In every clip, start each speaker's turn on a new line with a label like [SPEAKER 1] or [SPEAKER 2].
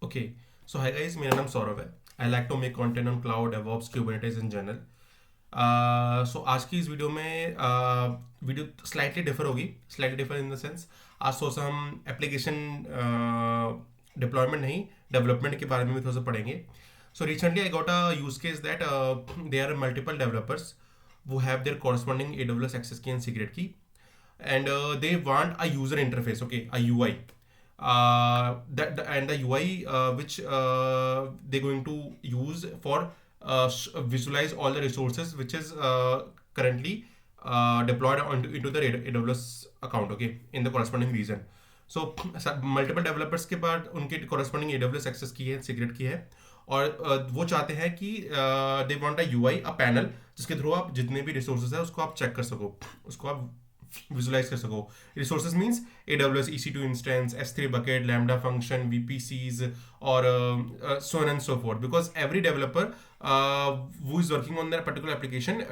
[SPEAKER 1] Okay, सो hi guys, मेरा नाम सौरभ है। I like to make content on cloud, DevOps, Kubernetes in general. So आज की इस वीडियो में वीडियो स्लाइटली डिफर होगी। Slightly differ in the sense, आज थोड़ा सा हम एप्लीकेशन डिप्लॉयमेंट नहीं, डेवलपमेंट के बारे में भी थोड़ा सा पढ़ेंगे। So recently I got a use case that they are multiple developers who have their corresponding AWS access key and secret key, and they want a user interface, okay, a UI. And the UI which they're going to use for visualize all the resources which is currently deployed into the AWS account, okay, in the corresponding region. So multiple developers के बाद उनके corresponding AWS access की है, secret की है, और वो चाहते हैं कि they want a UI, a panel, जिसके थ्रू आप जितने भी रिसोर्सेज है उसको आप चेक कर सको, उसको आप विजुलाइज कर सको। Resources means AWS EC2 instance, S3 bucket, lambda function, VPCs, और so on and so forth, because every developer who is working on their particular application,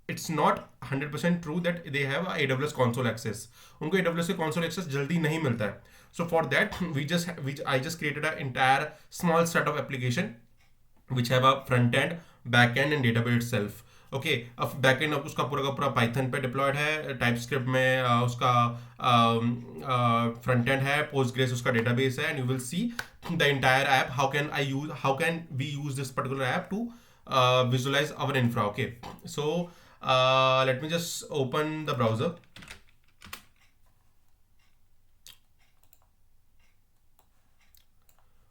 [SPEAKER 1] it's not 100% true that they have a AWS console access. उनको AWS के console access जल्दी नहीं मिलता है. So for that I just created an entire small set of application which have a front end, back end and database itself. Okay, अब back and उसका पूरा का पूरा पाइथन पे डिप्लॉयड है, टाइप स्क्रिप्ट में उसका फ्रंट एंड है, पोस्टग्रेस उसका डेटाबेस है, and you will see the entire app, how can we use this particular app to visualize our infra. Okay, so let me just open the browser.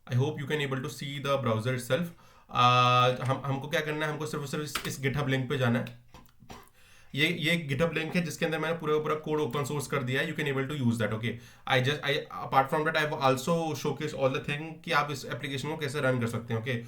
[SPEAKER 1] I hope you can able to see the browser itself. हमको क्या करना है, हमको सिर्फ और सिर्फ इस GitHub link पे जाना है। ये गिटहब लिंक है जिसके अंदर मैंने पूरा पूरा कोड ओपन सोर्स कर दिया है। You can able to use that. Okay, I apart from that I also showcase all the thing कि आप इस एप्लीकेशन को कैसे रन कर सकते हैं। ओके,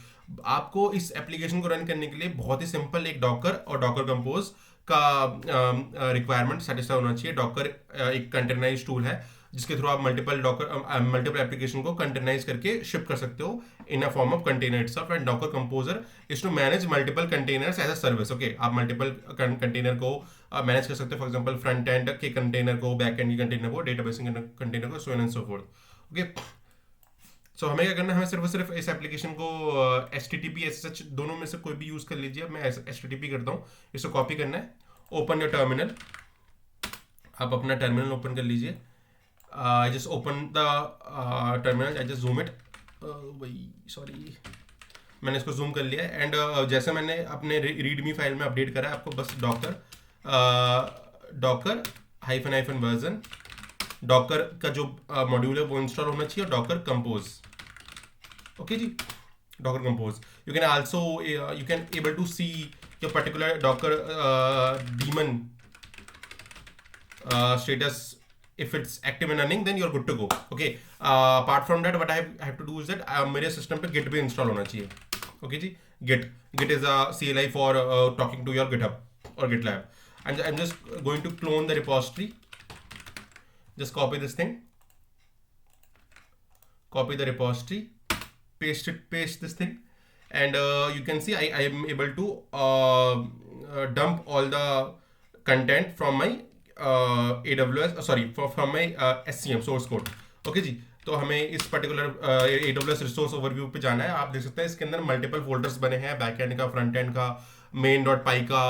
[SPEAKER 1] आपको इस एप्लीकेशन को रन करने के लिए बहुत ही सिंपल एक डॉकर और डॉकर कंपोज का रिक्वायरमेंट सेटिस्फाई होना चाहिए। डॉकर एक कंटेनराइज टूल है जिसके थ्रू आप मल्टीपल एप्लीकेशन को कंटेनराइज करके शिप कर सकते हो in a form of container itself. And Docker composer is to manage multiple containers as a service. Okay, आप मल्टीपल कंटेनर को मैनेज कर सकते हो, फॉर एग्जांपल फ्रंट एंड के कंटेनर को, बैक एंड के कंटेनर को, डेटाबेस कंटेनर को, so on and so forth. Okay, so हमें क्या करना है, हमें सिर्फ और सिर्फ इस एप्लीकेशन को HTTP SSH दोनों में से कोई भी यूज कर लीजिए। मैं HTTP करता हूँ, इसको कॉपी करना है। ओपन योर टर्मिनल, आप अपना टर्मिनल ओपन कर लीजिए। I just open the terminal, I just zoom it. वही सॉरी, मैंने इसको जूम कर लिया है। एंड जैसे मैंने अपने रीडमी फाइल में अपडेट करा है, आपको बस डॉकर हाइफन वर्जन, डॉकर का जो मॉड्यूल है वो इंस्टॉल होना चाहिए, डॉकर कंपोज। ओके जी, docker compose. You can also you can able to see your particular docker daemon status. If it's active and running, then you're good to go. Okay, apart from that, what I have to do is that मेरे system पे git भी install होना चाहिए। okay जी, git is a CLI for talking to your GitHub or GitLab. And I'm just going to clone the repository. Just copy this thing, copy the repository, paste this thing, and you can see I am able to dump all the content from my AWS, sorry, from my SCM source code. Okay जी, तो हमें इस particular AWS resource overview पे जाना है। आप देख सकते हैं इसके अंदर मल्टीपल फोल्डर्स बने हैं, बैक एंड का, फ्रंट एंड का, main.py का,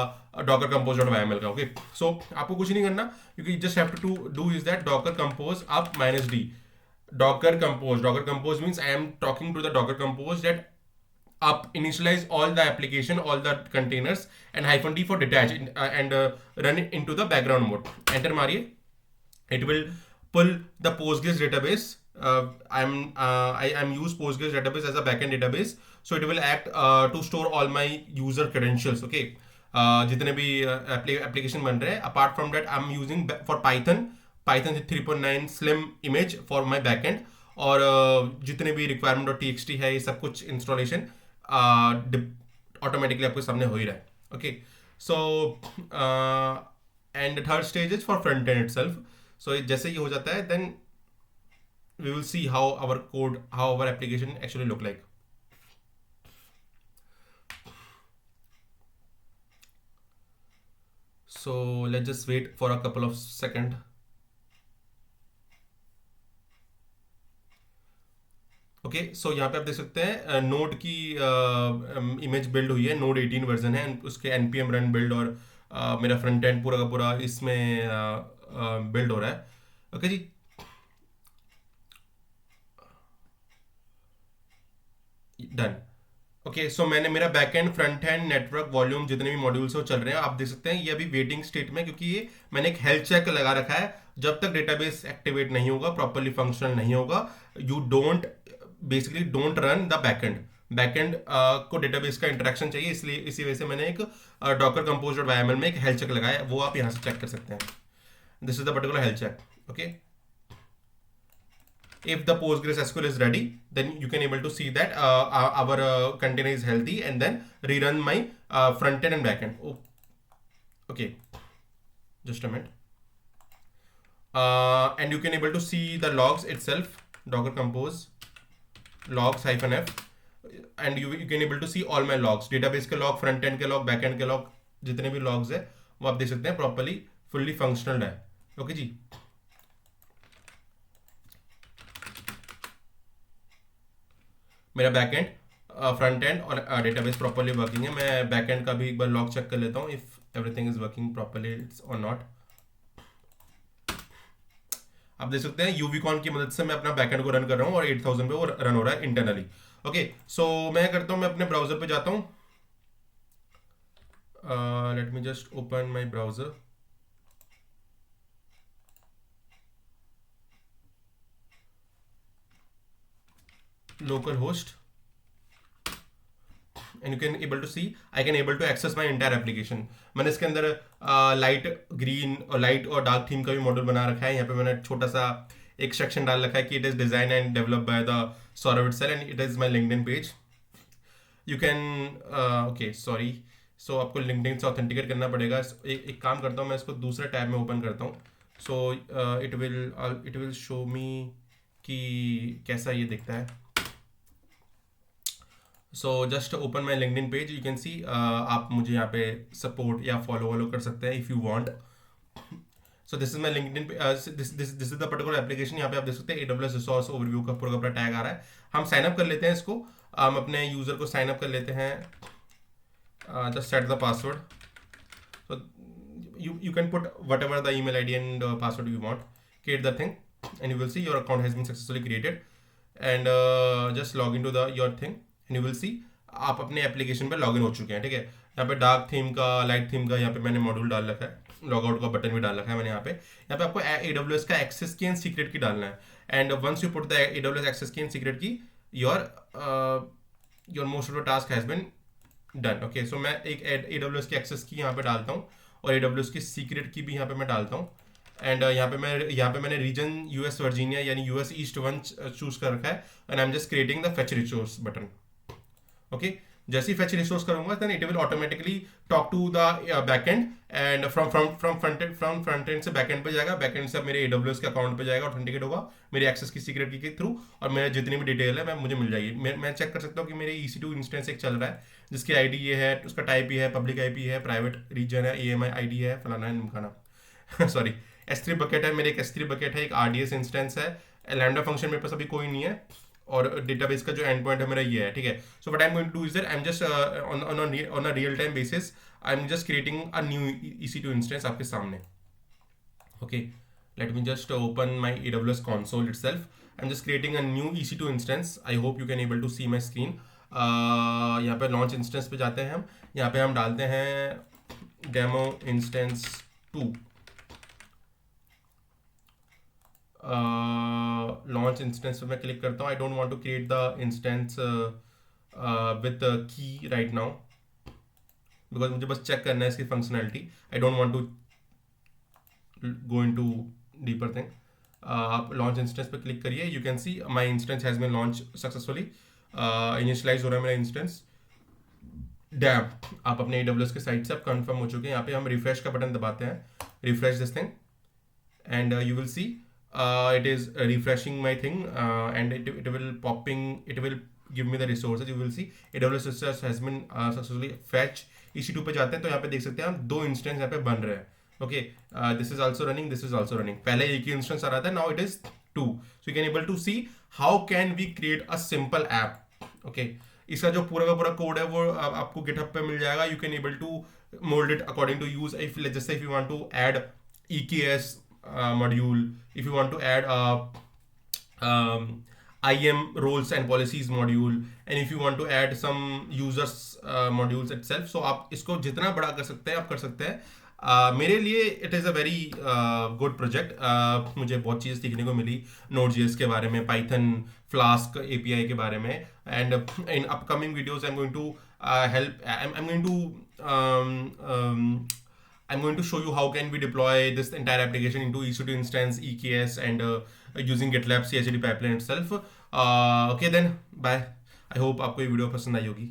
[SPEAKER 1] docker compose.yml का। ओके, सो आपको कुछ नहीं करना, क्योंकि just have to do is that docker compose up -d docker compose means I am talking to the docker compose that up initialize all the application, all the containers, and -d for detach and run it into the background mode. Enter मारिए, it will pull the Postgres database. I am use Postgres database as a backend database, so it will act to store all my user credentials. Okay, जितने भी application बन रहे हैं, apart from that I'm using for Python 3.9 slim image for my backend, और जितने भी requirement.txt है, ये सब कुछ इंस्टॉलेशन ऑटोमेटिकली आपके सामने हो ही रहा है। Okay, so and third stage is for front end itself. So जैसे ये हो जाता है, then we will see how our application actually look like. So let's just wait for a couple of seconds. Okay, so यहाँ पे आप देख सकते हैं नोड की इमेज बिल्ड हुई है, नोड 18 वर्जन है, उसके npm रन बिल्ड, और मेरा फ्रंट एंड पूरा का पूरा इसमें बिल्ड हो रहा है। ओके जी, डन। ओके, सो मैंने मेरा back and, front end, network, volume, जितने भी मॉड्यूल्स वो चल रहे हैं, आप देख सकते हैं ये अभी वेटिंग स्टेट में, क्योंकि ये मैंने एक हेल्थ चेक लगा रखा है। जब तक डेटाबेस एक्टिवेट नहीं होगा, प्रॉपरली फंक्शनल नहीं होगा, you don't basically don't run the backend. Backend को डेटाबेस का इंटरेक्शन चाहिए, इसलिए इसी वजह से मैंने एक डॉकर कंपोज डॉट वाईएमएल में एक हेल्थ चेक लगाया है, वो आप यहाँ से चेक कर सकते हैं। This is the particular health check. Okay, if the PostgreSQL is ready, then you can able to see that our container is healthy, and then rerun my front end and back end. Oh, okay, just a minute. And you can able to see the logs itself, docker compose logs -f, and you can able to see all my logs, database के log, front end के log, back end के log, जितने भी logs है वो आप देख सकते हैं, प्रॉपरली फुल्ली फंक्शनल है। ओके जी, मेरा बैक एंड, फ्रंट एंड और डेटाबेस प्रॉपरली वर्किंग है। मैं बैक एंड का भी एक बार लॉग चेक कर लेता हूँ, if everything is working properly और नॉट। आप देख सकते हैं यूवीकॉन की मदद से मैं अपना बैकएंड को रन कर रहा हूँ और 8000 पे वो रन हो रहा है इंटरनली। ओके, सो मैं करता हूँ, मैं अपने ब्राउजर पे जाता हूँ। Late me just open my browser. Local host, and you can able to see I can able to access my entire application। मैंने इसके अंदर लाइट ग्रीन और लाइट और डार्क थीम का भी मॉडल बना रखा है। यहाँ पे मैंने छोटा सा एक सेक्शन डाल रखा है कि it is design and develop by the Saurabh itself, and it is my LinkedIn page. You can okay sorry, so आपको लिंक्डइन से ऑथेंटिकेट करना पड़ेगा। एक काम करता हूँ, मैं इसको दूसरे टैब में ओपन करता हूँ, सो इट विल शो मी कि कैसा ये दिखता है। So just open my LinkedIn page, you can सी आप मुझे यहाँ पे सपोर्ट या फॉलो कर सकते हैं if you want. So this is my LinkedIn, this is the particular application. यहाँ पे आप देख सकते हैं AWS रिसोर्स ओवरव्यू का पूरा टैग आ रहा है। हम साइन अप कर लेते हैं इसको, हम अपने यूज़र को साइन अप कर लेते हैं। Just set the password, so you can put whatever the email ID and password you want, create the thing, and you will see your account has been successfully created, and just log into your thing, and you will see आप अपने application पे login हो चुके हैं। ठीक है, यहाँ पे डार्क थीम का, लाइट थीम का यहाँ पे मैंने मॉड्यूल डाल रखा है, लॉग आउट का बटन भी डाल रखा है मैंने यहाँ पे आपको AWS का access key and secret key डालना है, and once you put the AWS access key and secret key, your most of the task has been done. Okay, so मैं एक AWS की एक्सेस की यहाँ पे डालता हूँ और AWS की सीक्रेट की भी यहाँ पे मैं डालता हूँ, एंड यहाँ पे मैंने रीजन US वर्जीनिया यानी US ईस्ट 1 चूज कर रखा है, and I am just creating the fetch resource button. Okay, जैसे ही फेच रिसोर्स करूंगा then it will automatically talk to the backend, and from front end से बैकएंड पे जाएगा, बैकएंड से मेरे AWS के अकाउंट पे जाएगा, ऑथेंटिकेट होगा मेरे एक्सेस की सीक्रेट की के थ्रू, और मेरे जितनी भी डिटेल है मुझे मिल जाएगी। मैं चेक कर सकता हूँ कि मेरे EC2 इंस्टेंस एक चल रहा है जिसकी ID ये है, उसका टाइप ये है, पब्लिक IP है, प्राइवेट रीजन है, EMI ID है, फलाना है निमखाना सॉरी, S3 बकेट है, मेरे एक S3 बकेट है, एक RDS इंस्टेंस है, लैम्डा फंक्शन मेरे पास अभी कोई नहीं है, और डेटाबेस का जो एंड पॉइंट है मेरा ये है। ठीक है, so what I am going to do is that I am just on a real time basis I am just creating a new EC2 instance आपके सामने। Okay, let me just open my AWS console itself, I am just creating a new EC2 instance. I hope you can able to see my screen. यहाँ पे launch instance पे जाते हैं हम, यहाँ पे हम डालते हैं डेमो इंस्टेंस 2। लॉन्च इंस्टेंस पे मैं क्लिक करता हूँ। I don't want to create the instance with key right now, because मुझे बस चेक करना है इसकी functionality. I don't want to go into deeper thing. आप लॉन्च इंस्टेंस पे क्लिक करिए, you can see my instance has been launch successfully, initialize हो रहा है मेरा इंस्टेंस। डैम, आप अपने AWS के साइट से आप कंफर्म हो चुके हैं। यहाँ पे हम रिफ्रेश का बटन दबाते हैं, refresh this thing, and you will C it is refreshing my thing, and it will give me the resources। you will see AWS resource has been successfully fetched। EC2 पे जाते हैं तो यहाँ पे देख सकते हैं हम 2 इंस्टेंस यहाँ पे बन रहे हैं। Okay, this is also running, this is also running. पहले एक ही इंस्टेंस आ रहा था, now it is 2। So you can able to see how can we create a simple app. Okay, इसका जो पूरा का पूरा कोड है वो आपको गिटहब पे मिल जाएगा। You can able to mold it according to use, if जैसे if you want to add EKS module, if you want to add a IAM roles and policies module, and if you want to add some users modules itself, so आप इसको जितना बड़ा कर सकते हैं आप कर सकते हैं। मेरे लिए it is a very good project. मुझे बहुत चीज़ सीखने को मिली Node.js के बारे में, पाइथन फ्लास्क API के बारे में, and in upcoming videos I am going to help I'm going to I'm going to show you how can we deploy this entire application into EC2 instance, EKS, and using GitLab CI/CD pipeline itself. Okay then, bye. I hope आपको ये video पसंद आई होगी।